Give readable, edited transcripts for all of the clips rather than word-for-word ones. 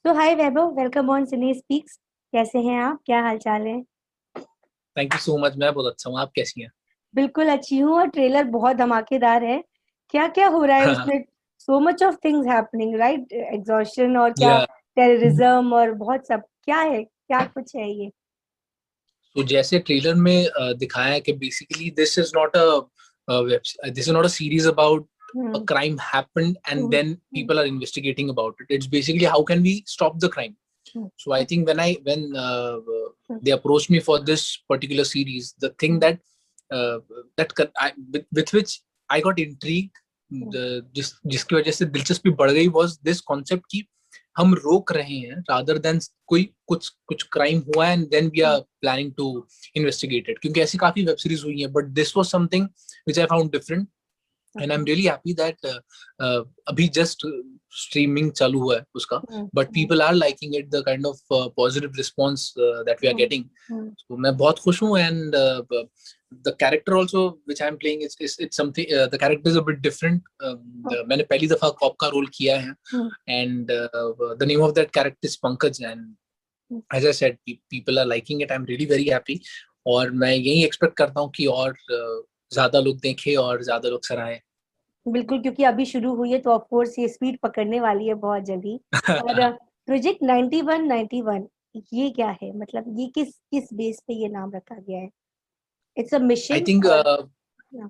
तो हाय वैभव, welcome on cine speaks. कैसे हैं आप? क्या हाल चाल है? Thank you so much. मैं बहुत अच्छा हूँ। आप कैसी हैं? बिल्कुल अच्छी हूँ। और ट्रेलर बहुत धमाकेदार है। क्या क्या हो रहा है हाँ। उसमें? So much of things happening, right? Exhaustion और क्या, या टेररिज्म और बहुत सब। क्या है, क्या कुछ है ये? तो जैसे ट्रेलर में दिखाया है कि basically this is not a series about a hmm. crime happened and hmm. then people are investigating about it. It's basically how can we stop the crime. Hmm. So I think when hmm. they approached me for this particular series, the thing hmm. uh, with which I got intrigued, हम्म। जिसकी वजह से दिलचस्पी बढ़ गई, was this concept कि हम रोक रहे हैं rather than कोई कुछ कुछ क्राइम हुआ and then we hmm. Are planning to investigate it, क्योंकि ऐसी काफी वेब सीरीज हुई है, but this was something which I found different and I okay. Am really happy that अभी जस्ट स्ट्रीमिंग चालू हुआ है उसका, hmm. But hmm. People are liking it, the kind of positive response that we are hmm. Getting. Hmm. तो मैं बहुत खुश हूँ. And the character also which I am playing is it's something, the character is a bit different. मैंने पहली दफा cop का role किया है hmm. And the name of that character is Pankaj. And as I said, people are liking it. I am really very happy और मैं यही expect करता हूँ कि और ज्यादा लोग देखें और ज्यादा लोग सराहें. बिल्कुल, क्योंकि अभी शुरू हुई है तो ऑफ कोर्स ये स्पीड पकड़ने वाली है बहुत जल्दी। और प्रोजेक्ट 9191, ये क्या है? मतलब ये किस किस बेस पे ये नाम रखा गया है? It's a I mission think और?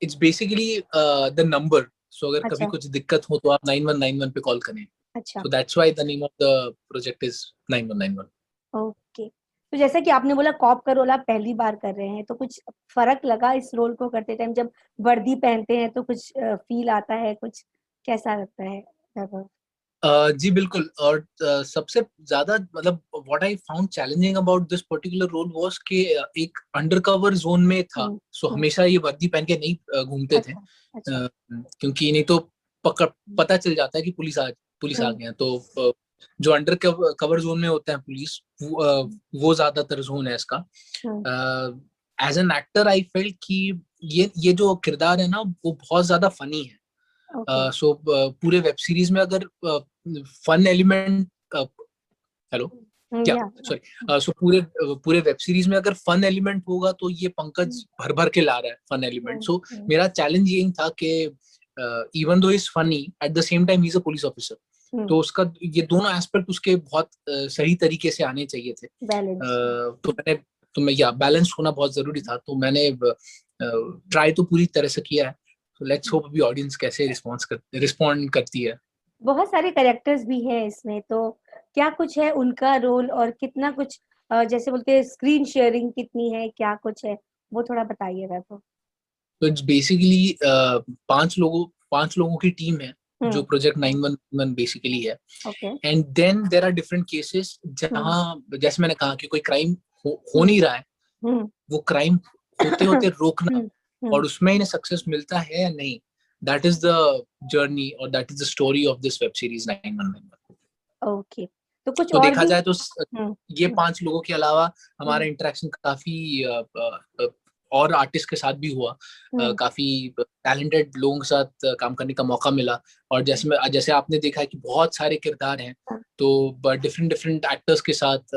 It's basically the number. So अगर कभी अच्छा। कुछ दिक्कत हो तो आप 9191 पे कॉल करें. अच्छा। So that's why the name of the project is 9191. Okay. तो जैसा कि आपने बोला कॉप का रोल आप पहली बार कर रहे हैं, तो कुछ फर्क लगा इस रोल को करते टाइम? जब वर्दी पहनते हैं तो कुछ फील आता है, कुछ कैसा लगता है वैभव? जी बिल्कुल. और सबसे ज्यादा मतलब what I found challenging about this particular role was कि एक अंडरकवर जोन में था. हम्म। सो हम्म। हमेशा ये वर्दी पहन के नहीं घूमते थे, अच्छा। अच्छा। क्योंकि नहीं तो पकड़ पता चल जाता है कि पुलिस आ हम्म। गए हैं. तो जो अंडर कवर जोन में होता है पुलिस, वो ज्यादातर जोन है इसका. Hmm. As an actor I felt कि ये जो किरदार है ना, वो बहुत ज्यादा फनी है. ओके। सो पूरे वेब सीरीज में अगर फन एलिमेंट, हेलो, क्या, या। सॉरी, सो पूरे पूरे वेब सीरीज में अगर फन एलिमेंट होगा तो ये पंकज भर भर के ला रहा है फन एलिमेंट. सो मेरा चैलेंज यही था कि even though is funny, at the same time he is a police officer. तो उसका ये दोनों एस्पेक्ट उसके बहुत सही तरीके से आने चाहिए थे. बैलेंस। मैं या बैलेंस होना बहुत जरूरी था. तो मैंने ट्राई तो पूरी तरह से किया है. तो लेट्स होप अभी ऑडियंस कैसे रिस्पॉन्ड करती है. बहुत सारे कैरेक्टर्स भी हैं इसमें, तो क्या कुछ है उनका रोल और कितना कुछ, जैसे बोलते हैं स्क्रीन शेयरिंग कितनी है, क्या कुछ है, वो थोड़ा बताइए वैभव। तो इट्स बेसिकली पांच लोगों की टीम है जो हम्म। प्रोजेक्ट 911 बेसिकली है. Okay. And then there are different cases hmm. जहां, जैसे मैंने कहा कि कोई क्राइम हो हम्म। नहीं रहा है, हम्म। वो क्राइम होते होते रोकना, हम्म। हम्म। और उसमें इन्हें सक्सेस मिलता है या नहीं. दैट इज द जर्नी और that is the story of this web series 911. Okay. तो कुछ तो और देखा भी? जाए तो हम्म। ये हम्म। पांच लोगों के अलावा हमारा हम्म। इंटरेक्शन काफी और आर्टिस्ट के साथ भी हुआ. हम्म। काफी टैलेंटेड लोगों के साथ काम करने का मौका मिला. और जैसे आपने देखा है कि बहुत सारे किरदार हैं, तो डिफरेंट डिफरेंट एक्टर्स के साथ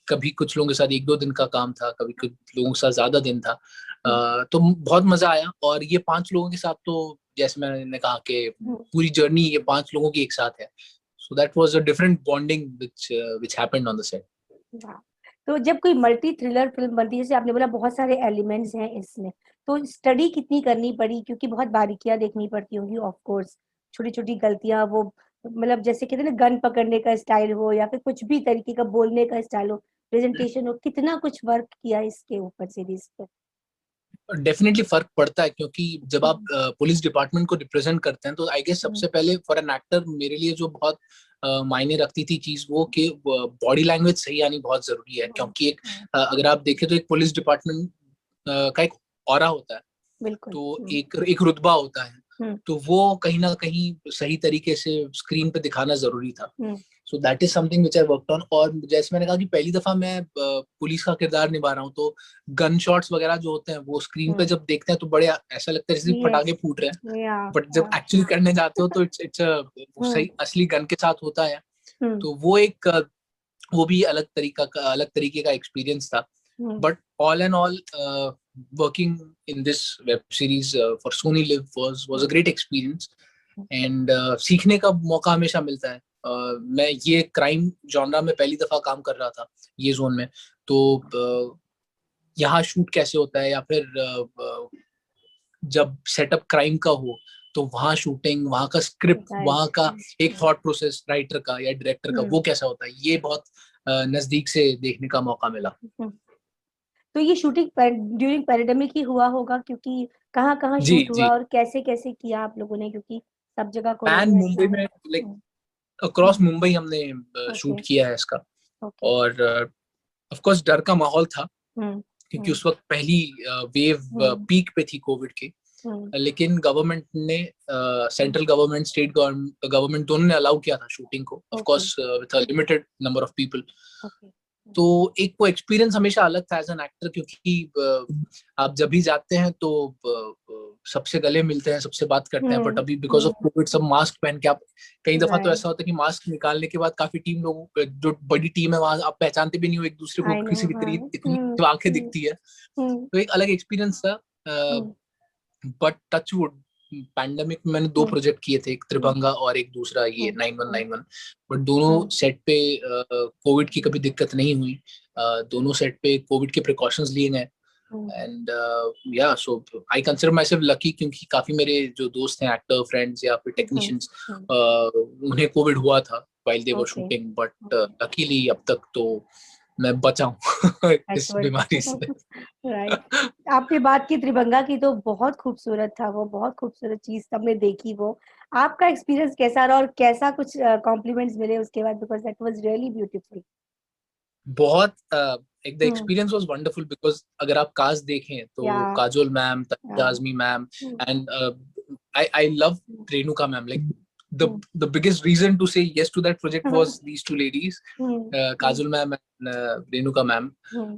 कभी कुछ लोगों के साथ एक दो दिन का काम था, कभी कुछ लोगों के साथ ज्यादा दिन था. तो बहुत मजा आया. और ये पांच लोगों के साथ तो जैसे मैंने कहा कि हम्म। पूरी जर्नी ये पांच लोगों की एक साथ है. So that was a different bonding which happened on the set. वाह। तो जब कोई मल्टी थ्रिलर फिल्म बनती है, जैसे आपने बोला बहुत सारे एलिमेंट्स हैं इसमें, तो स्टडी कितनी करनी पड़ी? क्योंकि बहुत बारीकियां देखनी पड़ती होंगी ऑफ कोर्स। छोटी छोटी गलतियां, वो मतलब जैसे कहते हैं ना, गन पकड़ने का स्टाइल हो या फिर कुछ भी तरीके का बोलने का स्टाइल हो, प्रेजेंटेशन हो, कितना कुछ वर्क किया इसके ऊपर सीरीज पे? डेफिनेटली फर्क पड़ता है, क्योंकि जब आप हम्म। पुलिस डिपार्टमेंट को रिप्रेजेंट करते हैं तो आई गेस हम्म। सबसे पहले फॉर एन एक्टर मेरे लिए जो बहुत मायने रखती थी चीज, वो कि बॉडी लैंग्वेज सही आनी बहुत जरूरी है. हम्म। क्योंकि हम्म। अगर आप देखें तो एक पुलिस डिपार्टमेंट का एक ऑरा होता है, बिल्कुल। तो हम्म। एक एक रुतबा होता है. हम्म। तो वो कहीं ना कहीं सही तरीके से स्क्रीन पे दिखाना जरूरी था. Hmm. So that is something which I worked on. और जैसे मैंने कहा कि पहली दफा मैं पुलिस का किरदार निभा रहा हूँ, तो गन शॉट्स वगैरह जो होते हैं वो स्क्रीन पे हम्म। जब देखते हैं तो बड़े ऐसा लगता है जैसे यस। पटाखे फूट रहे हैं. या। बट जब एक्चुअली करने जाते हो तो इट्स सही हम्म। असली गन के साथ होता है. तो वो भी अलग तरीके का एक्सपीरियंस था. But all and all working in this web series for Sony Live was a great experience. And सीखने का मौका हमेशा मिलता है. मैं ये क्राइम जॉनरा में पहली दफा काम कर रहा था ये जोन में, तो यहाँ शूट कैसे होता है, या फिर जब सेटअप क्राइम का हो तो वहाँ शूटिंग, वहाँ का स्क्रिप्ट, वहाँ का एक थॉट प्रोसेस राइटर का या डायरेक्टर का वो कैसा होता है, ये बहुत नजदीक से देखने का मौका मिला. तो ये शूटिंग ड्यूरिंग पैंडेमिक ही हुआ होगा, क्योंकि कहाँ शूट हुआ और कैसे कैसे किया आप लोगों ने, क्योंकि सब जगह पैन मुंबई में, लाइक अक्रॉस मुंबई हमने शूट किया है इसका. और ऑफ कोर्स डर का माहौल था, क्योंकि उस वक्त पहली वेव पीक पे थी कोविड के. लेकिन गवर्नमेंट ने, सेंट्रल गवर्नमेंट, स्टेट गवर्नमेंट दोनों ने अलाउ किया था शूटिंग को, of course with a limited number of people. तो एक वो एक्सपीरियंस हमेशा अलग था एज एन एक्टर, क्योंकि आप जब भी जाते हैं तो सबसे गले मिलते हैं, सबसे बात करते हैं. बट अभी बिकॉज ऑफ कोविड सब मास्क पहन के, आप कई दफा तो ऐसा होता है कि मास्क निकालने के बाद काफी टीम लोगों, जो बड़ी टीम है वहां आप पहचानते भी नहीं हो एक दूसरे को, किसी इतनी आंखें दिखती है. तो एक अलग एक्सपीरियंस था. बट टचवुड पैंडेमिक में मैंने 2 प्रोजेक्ट किए थे, एक त्रिभंगा और एक दूसरा ये 9191. बट दोनों सेट पे कोविड की कभी दिक्कत नहीं हुई. दोनों सेट पे कोविड के प्रिकॉशंस लिए गए. एंड या so I consider myself lucky, क्योंकि काफी मेरे जो दोस्त हैं, एक्टर फ्रेंड्स या फिर टेक्नीशियंस, उन्हें कोविड हुआ था while they were shooting. But luckily अब तक तो मैं बचा हूँ इस बीमारी से. राइट. आपने बात की त्रिभंगा की, तो बहुत खूबसूरत था वो, बहुत खूबसूरत चीज सबने देखी वो. आपका एक्सपीरियंस कैसा रहा और कैसा कुछ कॉम्प्लीमेंट्स मिले उसके बाद, because that was really beautiful. बहुत एक the experience was wonderful, because अगर आप कास्ट देखें तो Kajol ma'am, Tanisha Azmi ma'am, and I love Renuka ma'am. Like the biggest reason to say yes to that project was these two ladies, Kajol ma'am and Renuka ma'am.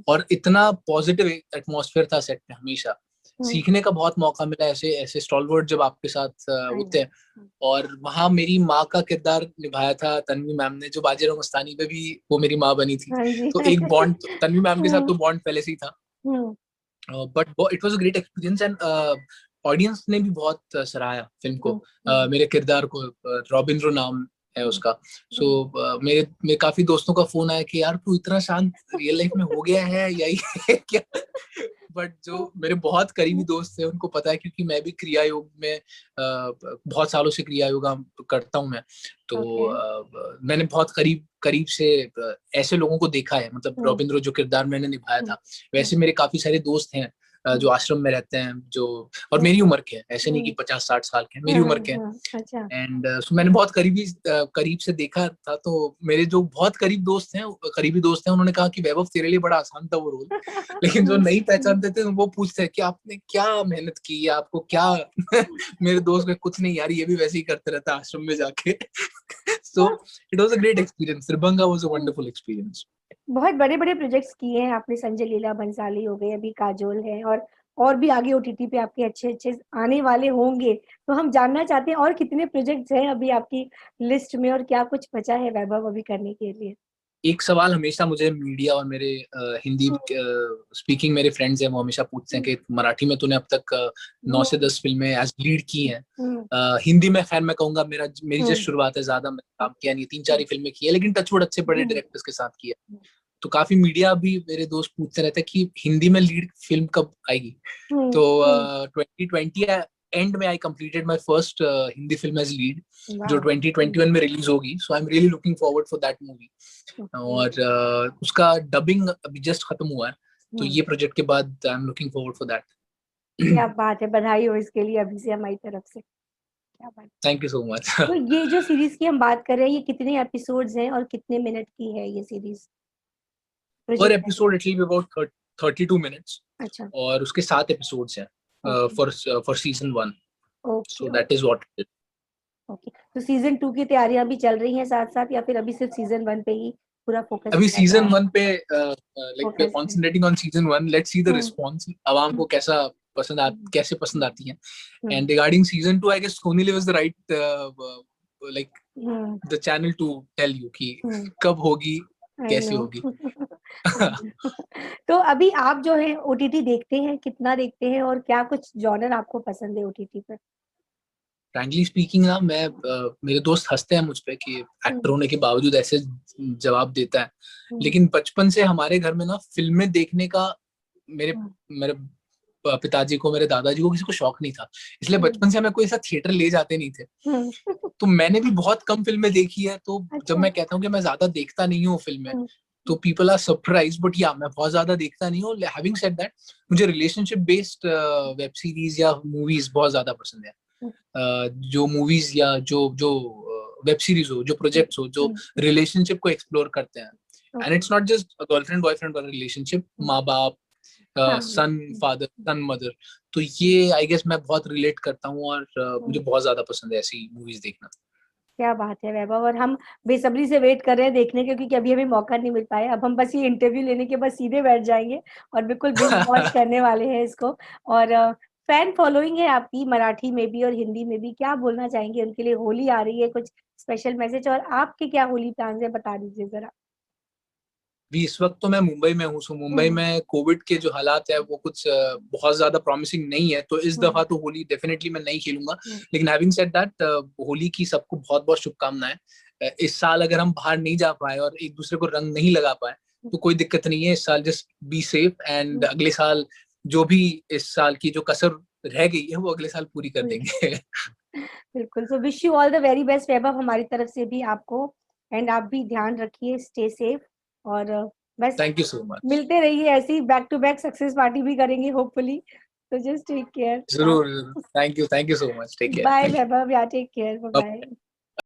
और इतना positive atmosphere था set पे हमेशा. सीखने का बहुत मौका मिला ऐसे स्टॉलवर्ड जब आपके साथ होते हैं. और वहाँ मेरी माँ का किरदार निभाया था तन्वी मैम ने, जो बाजीराव मस्तानी पे भी वो मेरी माँ बनी थी. तो एक बॉन्ड तन्वी मैम के साथ तो बॉन्ड पहले से ही था. But it was a great experience. And audience ने भी बहुत सराहा फिल्म को, मेरे किरदार को. रॉबिंद्रो नाम है उसका. सो मेरे काफी दोस्तों का फोन आया कि यार तू इतना शांत रियल लाइफ में हो गया है या ये क्या. बट जो मेरे बहुत करीबी दोस्त थे उनको पता है, क्योंकि मैं भी क्रिया योग में बहुत सालों से क्रिया योगा करता हूँ मैं. तो मैंने बहुत करीब से ऐसे लोगों को देखा है. मतलब रॉबिंद्रो जो किरदार मैंने निभाया था, वैसे मेरे काफी सारे दोस्त हैं जो आश्रम में रहते हैं, जो और मेरी उम्र के हैं, ऐसे नहीं कि 50-60 साल के हैं, मेरी उम्र के हैं. एंड मैंने बहुत करीब से देखा था. तो मेरे जो बहुत करीबी दोस्त हैं उन्होंने कहा कि वैभव तेरे लिए बड़ा आसान था वो रोल. लेकिन जो नहीं पहचानते थे वो पूछते हैं कि आपने क्या मेहनत की है, आपको क्या. मेरे दोस्त में कुछ नहीं यार, ये भी वैसे ही करते रहता आश्रम में जाके. So it was a great experience. Tribhanga was a wonderful experience. बहुत बड़े बड़े प्रोजेक्ट्स किए हैं आपने, संजय लीला भंसाली हो गए, अभी काजोल है, और भी आगे ओटीटी पे आपके अच्छे आने वाले होंगे. तो हम जानना चाहते हैं और कितने प्रोजेक्ट्स हैं अभी आपकी लिस्ट में, और क्या कुछ बचा है वैभव अभी करने के लिए. एक सवाल हमेशा मुझे मीडिया और मेरे हिंदी स्पीकिंग मेरे फ्रेंड्स हैं, वो हमेशा पूछते हैं कि मराठी में तूने अब तक 9 से 10 फिल्में एज लीड की हैं. हिंदी में खैर मैं कहूंगा मेरी जो शुरुआत है, ज्यादा मैंने काम किया नहीं, 3-4 ही फिल्में की है, लेकिन टचवुड अच्छे बड़े डायरेक्टर्स के साथ किया. तो काफी मीडिया भी मेरे दोस्त पूछते रहते हैं कि हिंदी में लीड फिल्म कब आएगी. तो 2020 एंड में I completed my first Hindi film as lead, जो 2021 में रिलीज होगी. So I am really looking forward for that movie. और उसका डबिंग अभी जस्ट खत्म हुआ है, तो ये प्रोजेक्ट के बाद I am looking forward for that. क्या बात है, बधाई हो इसके लिए अभी से हमारी तरफ से. क्या बात. Thank you so much. तो ये जो सीरीज की हम बात कर रहे हैं, ये कितने एपिसोड्स हैं और कितने मिनट की है ये सीरीज? पर episode it will be about 32 minutes. अच्छा. और उसके 7 एपिसोड्स हैं for season 1. So that is what it is. Okay. तो सीजन 2 की तैयारियां भी चल रही हैं साथ साथ, या फिर अभी सिर्फ सीजन 1 पे ही पूरा फोकस? अभी सीजन 1 पे like we are concentrating on season 1. Let's see the response, आवाम को कैसे पसंद आती है. And regarding season 2 I guess Sony LIV is the right like the channel to tell you कि कब होगी, कैसी होगी। तो अभी आप जो है ओटीटी देखते हैं, कितना देखते हैं और क्या कुछ जॉनर आपको पसंद है ओटीटी पर? फ्रैंकली स्पीकिंग ना, मैं मेरे दोस्त हंसते हैं मुझ पे कि एक्टर होने के बावजूद ऐसे जवाब देता है, लेकिन बचपन से हमारे घर में ना फिल्में देखने का मेरे मेरे पिताजी को, मेरे दादाजी को, किसी को शौक नहीं था, इसलिए बचपन से हमें कोई ऐसा थिएटर ले जाते नहीं थे। तो मैंने भी बहुत कम फिल्में देखी है, तो जब मैं कहता हूँ कि मैं ज्यादा देखता नहीं हूँ फिल्में, तो पीपल आर सरप्राइज, बट या मैं बहुत ज्यादा देखता नहीं हूँ। हैविंग सेड दैट, मुझे रिलेशनशिप बेस्ड वेब सीरीज या मूवीज बहुत ज्यादा पसंद है। जो मूवीज या जो जो वेब सीरीज हो, जो प्रोजेक्ट्स हो, जो रिलेशनशिप को एक्सप्लोर करते हैं, and it's not just girlfriend boyfriend वाला रिलेशनशिप, माँ बाप, सन फादर, सन मदर, तो ये आई गेस मैं बहुत रिलेट करता हूँ, और मुझे बहुत ज्यादा पसंद है ऐसी मूवीज देखना। क्या बात है वैभव, और हम बेसब्री से वेट कर रहे हैं देखने के, क्योंकि अभी हमें मौका नहीं मिल पाया। अब हम बस ये इंटरव्यू लेने के बाद सीधे बैठ जाएंगे और बिल्कुल बिंज वॉच करने वाले हैं इसको। और फैन फॉलोइंग है आपकी मराठी में भी और हिंदी में भी, क्या बोलना चाहेंगे उनके लिए? होली आ रही है, कुछ स्पेशल मैसेज, और आपके क्या होली प्लान है बता दीजिए जरा। भी इस वक्त तो मैं मुंबई में हूँ, सो मुंबई में कोविड के जो हालात है वो कुछ बहुत ज्यादा प्रॉमिसिंग नहीं है, तो इस दफा तो होली डेफिनेटली मैं नहीं खेलूंगा। लेकिन हैविंग सेड दैट, होली की सबको बहुत बहुत शुभकामनाएं। इस साल अगर हम बाहर नहीं जा पाए और एक दूसरे को रंग नहीं लगा पाए तो कोई दिक्कत नहीं है, इस साल जस्ट बी सेफ, एंड अगले साल जो भी इस साल की जो कसर रह गई है वो अगले साल पूरी कर देंगे। बिल्कुल, so wish you all the very best Vaibhav, हमारी तरफ से भी आपको। एंड आप भी ध्यान रखिए, स्टे सेफ, और बस थैंक यू सो मच। मिलते रहिए ऐसी, back to back success party भी करेंगे होपफुली। तो जस्ट टेक केयर। जरूर, thank you so much, take care, bye thank Vaibhav, या टेक केयर, यू। बाय।